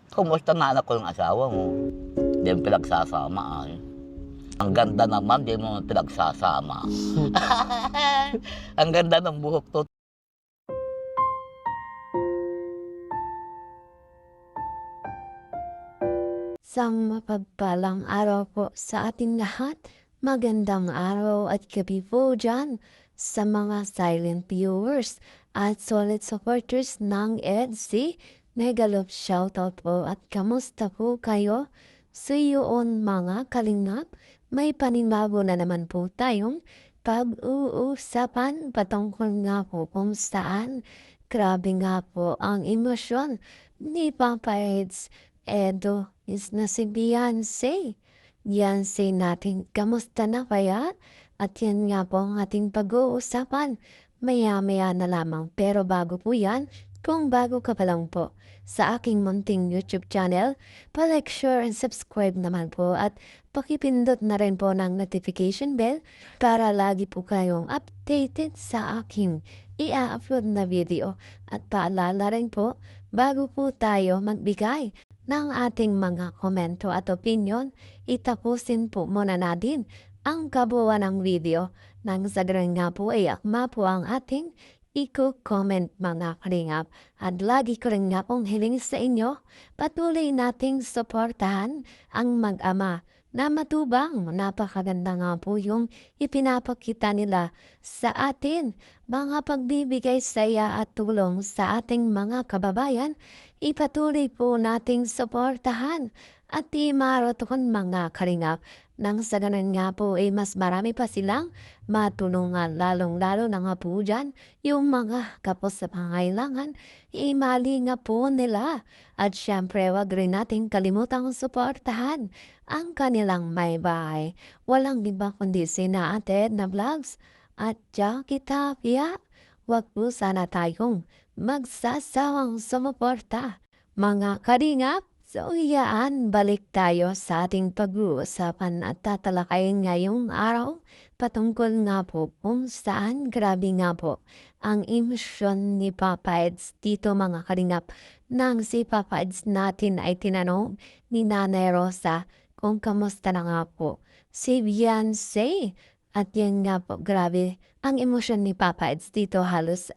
Kumusta na anak ko yung asawa mo? Di mo pinagsasamaan. Ang ganda naman, di mo pinagsasama. Ang ganda ng buhok to. Isang mapagpalang araw po sa ating lahat. Magandang araw at gabi po dyan sa mga silent viewers at solid supporters ng EDC. Megalove shoutout po at kamusta po kayo? So yun mga kalingap, may panibago na naman po tayong pag-uusapan patungkol nga po kung saan grabe nga po ang emosyon ni Papa Eds Edo is na si Beyonce. Beyonce natin, kamusta na kaya? At yan nga po ang ating pag-uusapan. Maya-maya na lamang. Pero bago po yan, kung bago ka pa lang po sa aking munting YouTube channel, pa-like, share, and subscribe naman po at pakipindot na rin po ng notification bell para lagi po kayong updated sa aking i-upload na video. At paalala rin po, bago po tayo magbigay ng ating mga komento at opinion, itapusin po muna natin ang kabuuan ng video nang sa ganun nga po ay akma po ang ating i-comment mga kalingap. At lagi ko rin nga pong hiling sa inyo, patuloy nating suportahan ang mag-ama na matubang. Napakaganda nga po yung ipinapakita nila sa atin. Mga pagbibigay saya at tulong sa ating mga kababayan, ipatuloy po nating suportahan at imaroton mga kalingap. Nang sa ganun nga po ay mas marami pa silang matulungan, lalong-lalo na nga po dyan yung mga kapos sa pangailangan, imali nga po nila. At syempre wag rin nating kalimutang suportahan ang kanilang may bahay. Walang iba kundi sina Ate na vlogs at Jackie Tapia. Wag po sana tayong magsasawang sumuporta. Mga kalingap, so iyaan, balik tayo sa ating pag-uusapan at tatalakayin ngayong araw patungkol nga po kung saan grabe nga po ang emosyon ni Papa Eds dito mga kalingap. Nang si Papa Eds natin ay tinanong ni Nanay Rosa kung kamusta na nga po si Beyonce. At yan nga po, grabe ang emosyon ni Papa Eds dito, halos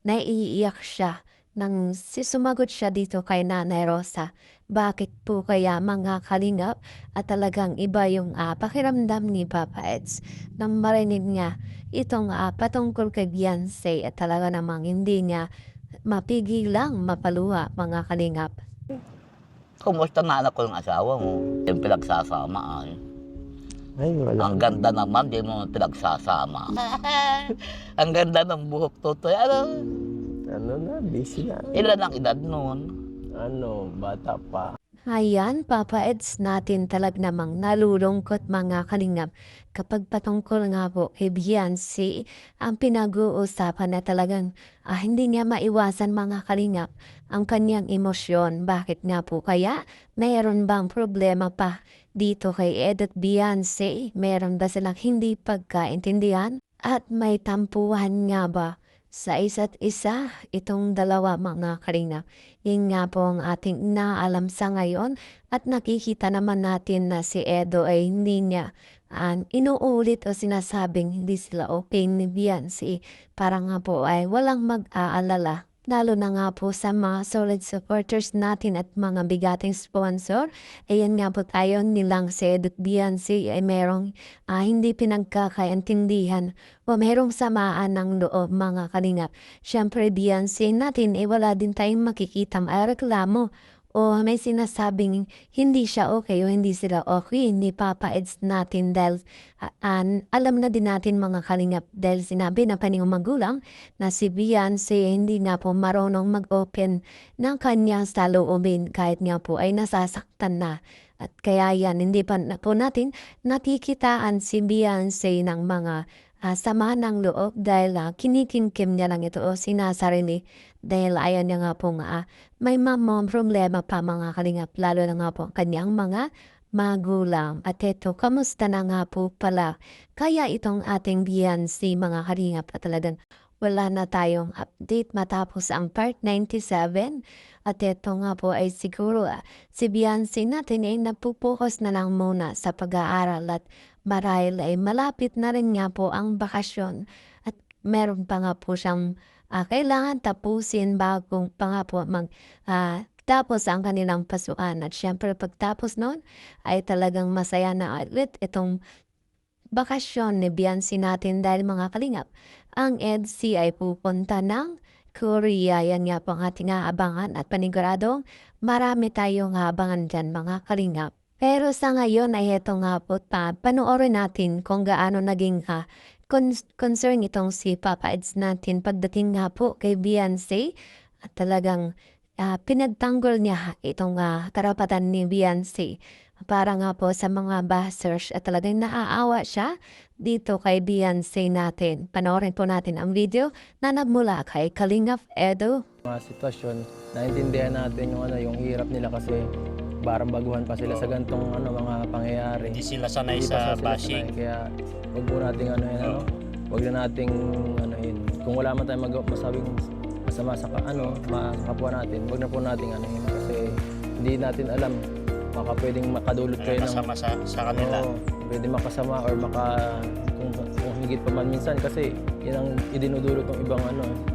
naiiyak siya nang sumagot siya dito kay Nanay Rosa. Bakit po kaya mga kalingap at talagang iba yung pakiramdam ni Papa Eds nang marinig niya itong patungkol kay Beyonce at talaga namang hindi niya mapigilang mapaluha mga kalingap. Kumusta na anak ko yung asawa mo? Di mo pinagsasamaan. Ay, wala. Ang ganda naman, di mo pinagsasama. Ang ganda ng buhok to. Ano na, busy na. Ilan ang edad noon? Bata pa. Ayan, Papa Eds natin talag namang nalulungkot mga kalingap kapag patungkol nga po kay Beyonce ang pinag-uusapan na talagang hindi niya maiwasan mga kalingap ang kanyang emosyon. Bakit nga po kaya? Mayroon bang problema pa dito kay Ed at Beyonce? Meron ba silang hindi pagkaintindihan? At may tampuhan nga ba sa isa't isa itong dalawa mga kalingap? Yun nga po ang ating inaalam sa ngayon at nakikita naman natin na si Edo ay hindi niya inuulit o sinasabing hindi sila okay ni Beyonce. Para nga po ay walang mag-aalala. Lalo na nga po sa mga solid supporters natin at mga bigating sponsor. Ayan nga po tayo nilang si Edo at Beyonce ay merong hindi pinagkakaintindihan o merong samaan ng loob mga kalingap. Siyempre Beyonce natin wala din tayong makikitang reklamo o may sinasabing hindi siya okay o hindi sila okay, ni Papa Eds natin dahil alam na din natin mga kalingap dahil sinabi na paning magulang na si Beyonce hindi nga po marunong mag-open ng kanyang saloobin kahit nga po ay nasasaktan na. At kaya yan, hindi pa na po natin nakikitaan si Beyonce ng mga sama ng loob dahil kinikimkim niya lang ito o sinasarili dahil ayaw niya nga po may mga problema pa mga kalingap lalo na nga po kanyang mga magulang. At ito, kamusta na nga po pala kaya itong ating Beyonce mga kalingap at talagang wala na tayong update matapos ang part 97 At ito nga po ay siguro si Beyonce natin ay napupokus na lang muna sa pag-aaral at marahil ay malapit na rin nga po ang bakasyon. At meron pa nga po siyang kailangan tapusin bago pa nga po tapos ang kanilang pasukan. At syempre pagtapos nun ay talagang masaya na ulit itong bakasyon ni Beyonce natin dahil mga kalingap. Ang EDC ay pupunta ng Korea. Yan nga po ang ating aabangan at paniguradong marami tayong aabangan dyan mga kalingap. Pero sa ngayon ay eto nga po panoorin natin kung gaano naging concern itong si Papa Eds natin pagdating nga po kay Beyonce at talagang pinagtanggol niya itong karapatan ni Beyonce para nga po sa mga bashers at talagang naaawa siya dito kay Beyonce natin. Panoorin po natin ang video na nagmula kay Kalingap Edo. Mga sitwasyon, naintindihan natin yung hirap nila kasi barang baguhan pa sila sa gantong mga pangyayari. Hindi sila sanay Hindi pa sa sila bashing. sanay, kaya wag po nating wag na nating kung wala man tayong masabing masama sa kapwa natin, wag na po nating kasi hindi natin alam baka pwedeng makadulot kayo ng Kasama sa kanila. pwede makasama or kung higit pa man minsan kasi yan ang idinudulot ng ibang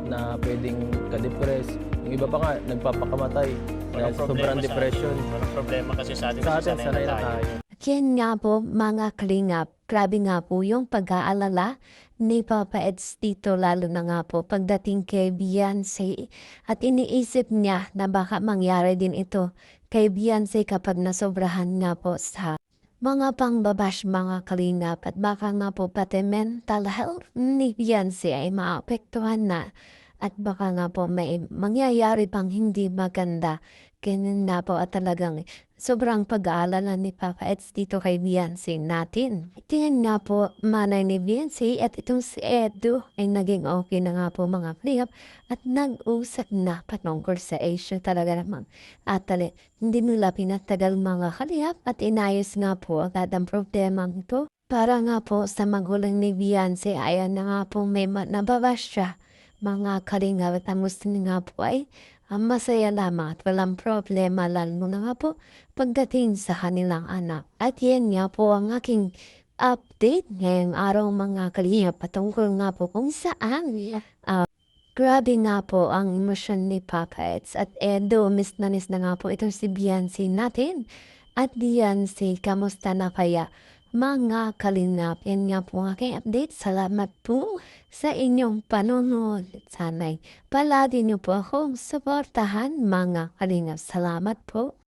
na pwedeng ka-depress. Yung iba pa nga nagpapakamatay dahil sobrang depression. Walang problema kasi sa atin. Sa kasi atin, sanay na tayo. At yan nga po mga kalingap, grabe nga po yung pag-aalala ni Papa Eds dito lalo na nga po pagdating kay Beyonce at iniisip niya na baka mangyari din ito kay Beyonce kapag nasobrahan nga po sa mga pangbabash mga kalingap at baka nga po pati mental health ni Beyonce ay maapektuhan na at baka nga po may mangyayari pang hindi maganda. Ganyan na po at talagang sobrang pag-aalala ni Papa Eds dito kay Beyonce natin. Tingnan nga po manay ni Beyonce at itong si Edo ay naging okay na nga po mga kalingap at nag-usap na patungkol sa issue talaga naman. At hindi nila pinatagal mga kalingap at inayos nga po agad ang problema nito. Para nga po sa magulang ni Beyonce ayan na nga po may nababash siya mga kalingap at ang gusto niya nga po ay masaya lamang at walang problema lalo na nga po pagdating sa kanilang anak. At yan nga po ang aking update ngayong araw mga kalingap patungkol nga po kung saan grabe nga po ang emosyon ni Papa Eds at Edo. Miss na nga po itong si Beyonce natin. At Beyonce, kamusta na kaya? Mga kalingap, yan nga po ang aking update. Salamat po sa inyong panonood. Sana'y palagi niyo po akong suportahan mga kalingap. Salamat po.